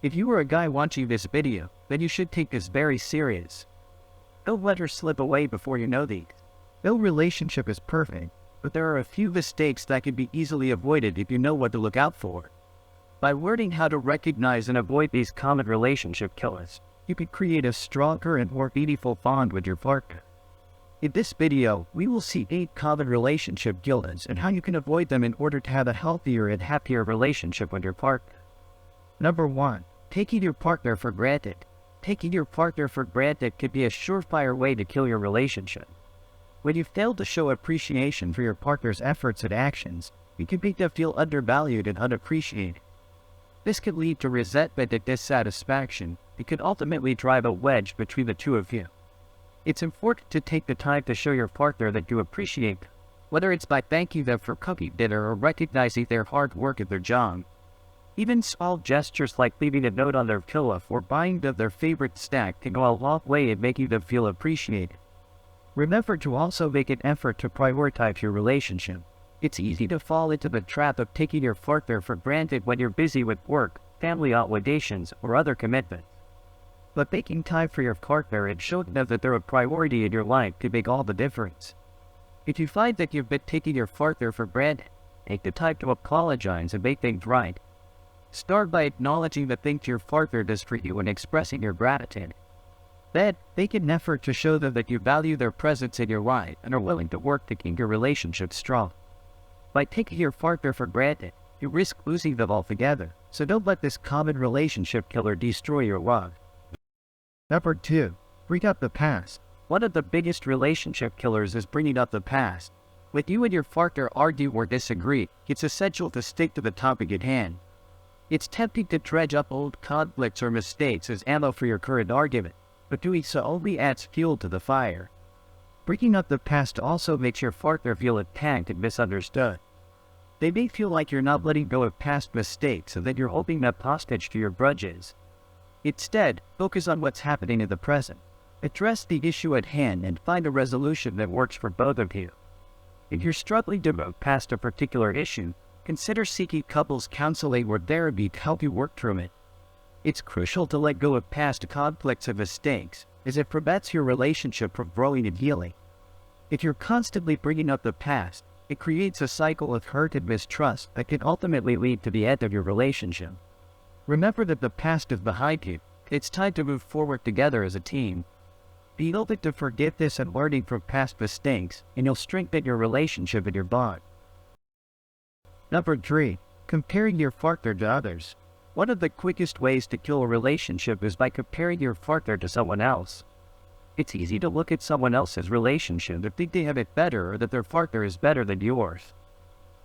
If you are a guy watching this video, then you should take this very serious. Don't let her slip away before you know these. No relationship is perfect, but there are a few mistakes that can be easily avoided if you know what to look out for. By learning how to recognize and avoid these common relationship killers, you can create a stronger and more meaningful bond with your partner. In this video, we will see 8 common relationship killers and how you can avoid them in order to have a healthier and happier relationship with your partner. Number 1. Taking your partner for granted. Taking your partner for granted can be a surefire way to kill your relationship. When you fail to show appreciation for your partner's efforts and actions, you can make them feel undervalued and unappreciated. This can lead to resentment and dissatisfaction. It can ultimately drive a wedge between the two of you. It's important to take the time to show your partner that you appreciate them, whether it's by thanking them for cooking dinner or recognizing their hard work at their job. Even small gestures like leaving a note on their pillow or buying them their favorite snack can go a long way in making them feel appreciated. Remember to also make an effort to prioritize your relationship. It's easy to fall into the trap of taking your partner for granted when you're busy with work, family obligations, or other commitments. But making time for your partner and showing them that they're a priority in your life can make all the difference. If you find that you've been taking your partner for granted, take the time to apologize and make things right. Start by acknowledging the things your partner does for you and expressing your gratitude. Then, make an effort to show them that you value their presence in your life and are willing to work to keep your relationship strong. By taking your partner for granted, you risk losing them altogether, so don't let this common relationship killer destroy your love. Number 2. Bring up the past. One of the biggest relationship killers is bringing up the past. When you and your partner argue or disagree, it's essential to stick to the topic at hand. It's tempting to dredge up old conflicts or mistakes as ammo for your current argument, but doing so only adds fuel to the fire. Bringing up the past also makes your partner feel attacked and misunderstood. They may feel like you're not letting go of past mistakes and that you're holding them hostage to your grudges. Instead, focus on what's happening in the present. Address the issue at hand and find a resolution that works for both of you. If you're struggling to move past a particular issue, consider seeking couples counseling or therapy to help you work through it. It's crucial to let go of past conflicts and mistakes, as it prevents your relationship from growing and healing. If you're constantly bringing up the past, it creates a cycle of hurt and mistrust that can ultimately lead to the end of your relationship. Remember that the past is behind you. It's time to move forward together as a team. Be open to forgiveness and learning from past mistakes, and you'll strengthen your relationship and your bond. Number 3. Comparing your partner to others. One of the quickest ways to kill a relationship is by comparing your partner to someone else. It's easy to look at someone else's relationship and think they have it better or that their partner is better than yours.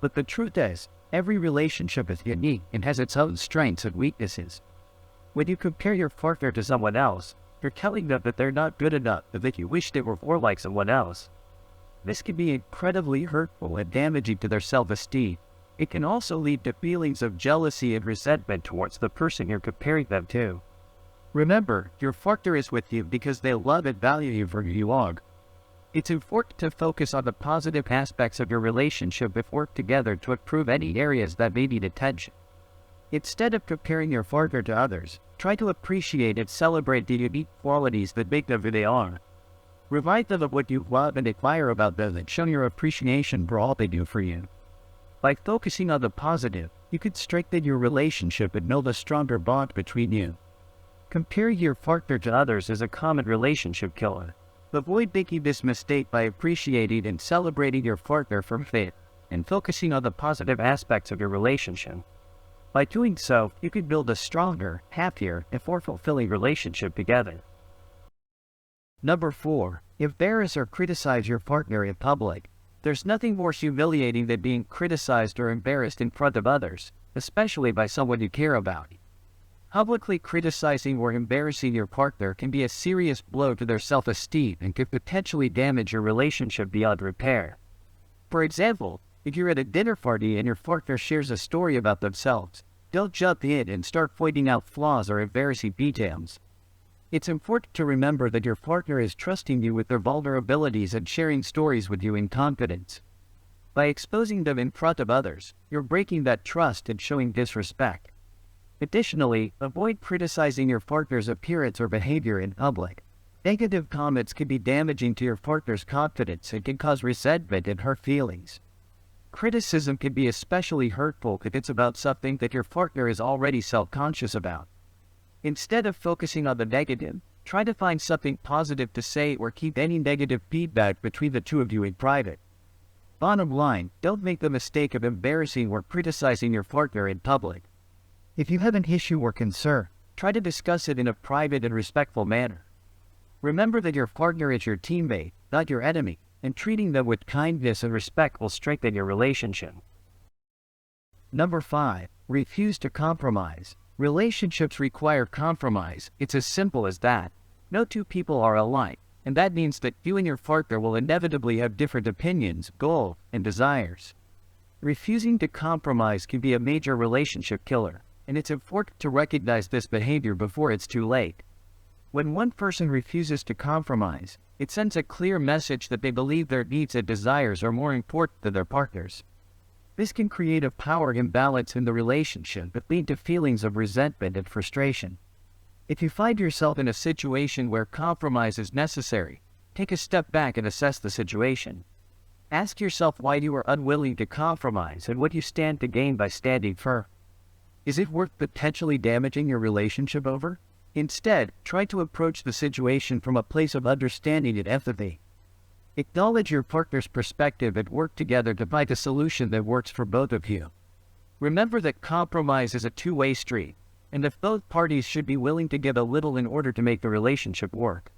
But the truth is, every relationship is unique and has its own strengths and weaknesses. When you compare your partner to someone else, you're telling them that they're not good enough and that you wish they were more like someone else. This can be incredibly hurtful and damaging to their self-esteem. It can also lead to feelings of jealousy and resentment towards the person you're comparing them to. Remember, your partner is with you because they love and value you for who you are. It's important to focus on the positive aspects of your relationship and work together to improve any areas that may need attention. Instead of comparing your partner to others, try to appreciate and celebrate the unique qualities that make them who they are. Remind them of what you love and admire about them and show your appreciation for all they do for you. By focusing on the positive, you can strengthen your relationship and build a stronger bond between you. Comparing your partner to others is a common relationship killer. Avoid making this mistake by appreciating and celebrating your partner for faith and focusing on the positive aspects of your relationship. By doing so, you can build a stronger, happier, and more fulfilling relationship together. Number 4. Embarrass or criticize your partner in public. There's nothing more humiliating than being criticized or embarrassed in front of others, especially by someone you care about. Publicly criticizing or embarrassing your partner can be a serious blow to their self-esteem and could potentially damage your relationship beyond repair. For example, if you're at a dinner party and your partner shares a story about themselves, don't jump in and start pointing out flaws or embarrassing details. It's important to remember that your partner is trusting you with their vulnerabilities and sharing stories with you in confidence. By exposing them in front of others, you're breaking that trust and showing disrespect. Additionally, avoid criticizing your partner's appearance or behavior in public. Negative comments can be damaging to your partner's confidence and can cause resentment and hurt feelings. Criticism can be especially hurtful if it's about something that your partner is already self-conscious about. Instead of focusing on the negative, try to find something positive to say or keep any negative feedback between the two of you in private. Bottom line, don't make the mistake of embarrassing or criticizing your partner in public. If you have an issue or concern, try to discuss it in a private and respectful manner. Remember that your partner is your teammate, not your enemy, and treating them with kindness and respect will strengthen your relationship. Number 5. Refuse to compromise. Relationships require compromise. It's as simple as that. No two people are alike, and that means that you and your partner will inevitably have different opinions, goals, and desires. Refusing to compromise can be a major relationship killer, and it's important to recognize this behavior before it's too late. When one person refuses to compromise, it sends a clear message that they believe their needs and desires are more important than their partner's. This can create a power imbalance in the relationship that lead to feelings of resentment and frustration. If you find yourself in a situation where compromise is necessary, take a step back and assess the situation. Ask yourself why you are unwilling to compromise and what you stand to gain by standing firm. Is it worth potentially damaging your relationship over? Instead, try to approach the situation from a place of understanding and empathy. Acknowledge your partner's perspective and work together to find a solution that works for both of you. Remember that compromise is a two-way street, and if both parties should be willing to give a little in order to make the relationship work.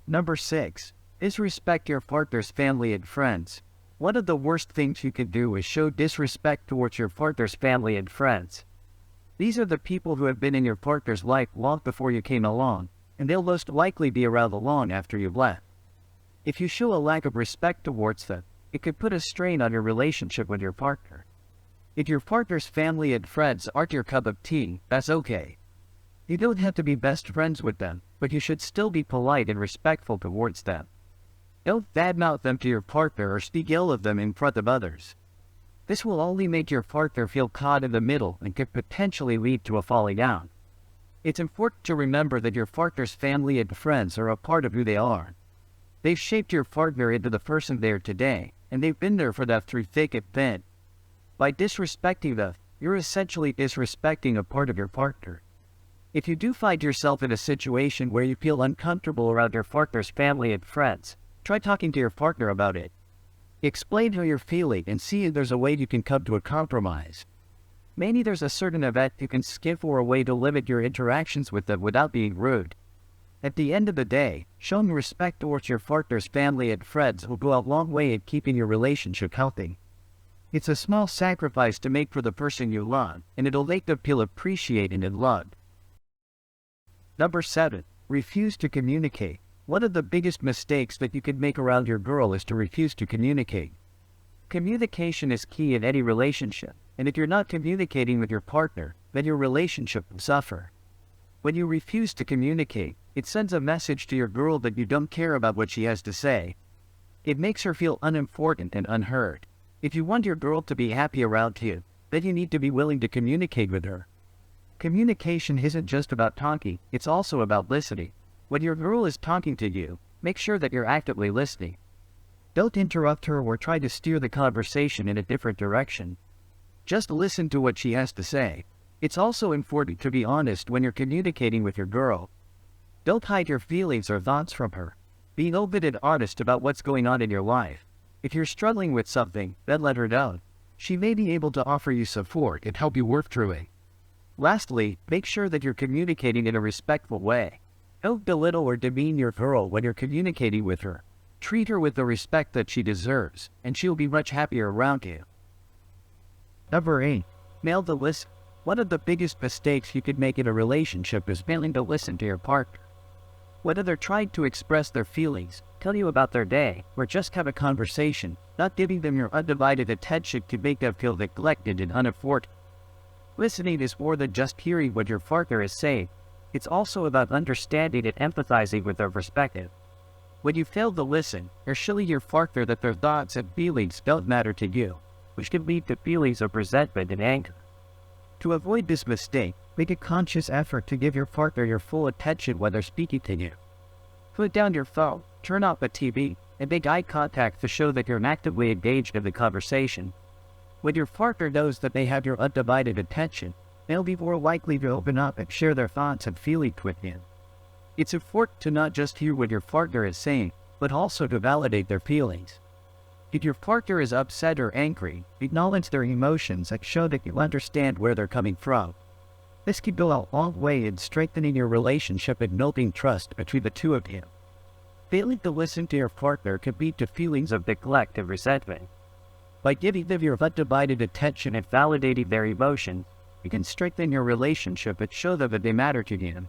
Number 6. Disrespect your partner's family and friends. One of the worst things you can do is show disrespect towards your partner's family and friends. These are the people who have been in your partner's life long before you came along, and they'll most likely be around long after you've left. If you show a lack of respect towards them, it could put a strain on your relationship with your partner. If your partner's family and friends aren't your cup of tea, that's okay. You don't have to be best friends with them, but you should still be polite and respectful towards them. Don't badmouth them to your partner or speak ill of them in front of others. This will only make your partner feel caught in the middle and could potentially lead to a falling out. It's important to remember that your partner's family and friends are a part of who they are. They've shaped your partner into the person they are today, and they've been there for that through thick and thin. By disrespecting them, you're essentially disrespecting a part of your partner. If you do find yourself in a situation where you feel uncomfortable around your partner's family and friends, try talking to your partner about it. Explain how you're feeling and see if there's a way you can come to a compromise. Maybe there's a certain event you can skip or a way to limit your interactions with them without being rude. At the end of the day, showing respect towards your partner's family and friends will go a long way in keeping your relationship healthy. It's a small sacrifice to make for the person you love, and it'll make them feel appreciated and loved. Number 7. Refuse to communicate. One of the biggest mistakes that you could make around your girl is to refuse to communicate. Communication is key in any relationship, and if you're not communicating with your partner, then your relationship will suffer. When you refuse to communicate, it sends a message to your girl that you don't care about what she has to say. It makes her feel unimportant and unheard. If you want your girl to be happy around you, then you need to be willing to communicate with her. Communication isn't just about talking, it's also about listening. When your girl is talking to you, make sure that you're actively listening. Don't interrupt her or try to steer the conversation in a different direction. Just listen to what she has to say. It's also important to be honest when you're communicating with your girl. Don't hide your feelings or thoughts from her. Be open and honest about what's going on in your life. If you're struggling with something, then let her know. She may be able to offer you support and help you work through it. Lastly, make sure that you're communicating in a respectful way. Don't belittle or demean your girl when you're communicating with her. Treat her with the respect that she deserves, and she'll be much happier around you. Number 8. Fail to listen. One of the biggest mistakes you could make in a relationship is failing to listen to your partner. Whether they're trying to express their feelings, tell you about their day, or just have a conversation, not giving them your undivided attention can make them feel neglected and unafforded. Listening is more than just hearing what your partner is saying. It's also about understanding and empathizing with their perspective. When you fail to listen, you're showing your partner that their thoughts and feelings don't matter to you, which can lead to feelings of resentment and anger. To avoid this mistake, make a conscious effort to give your partner your full attention when they're speaking to you. Put down your phone, turn off the TV, and make eye contact to show that you're actively engaged in the conversation. When your partner knows that they have your undivided attention, they'll be more likely to open up and share their thoughts and feelings with you. It's important to not just hear what your partner is saying, but also to validate their feelings. If your partner is upset or angry, acknowledge their emotions and show that you understand where they're coming from. This can go a long way in strengthening your relationship and building trust between the two of you. Failing to listen to your partner can lead to feelings of neglect and resentment. By giving them your undivided attention and validating their emotions, you can strengthen your relationship and show them that they matter to you.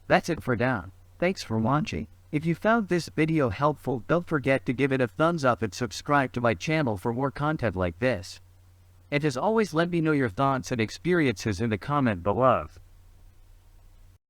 That's it for now. Thanks for watching. If you found this video helpful, don't forget to give it a thumbs up and subscribe to my channel for more content like this. And as always, let me know your thoughts and experiences in the comment below.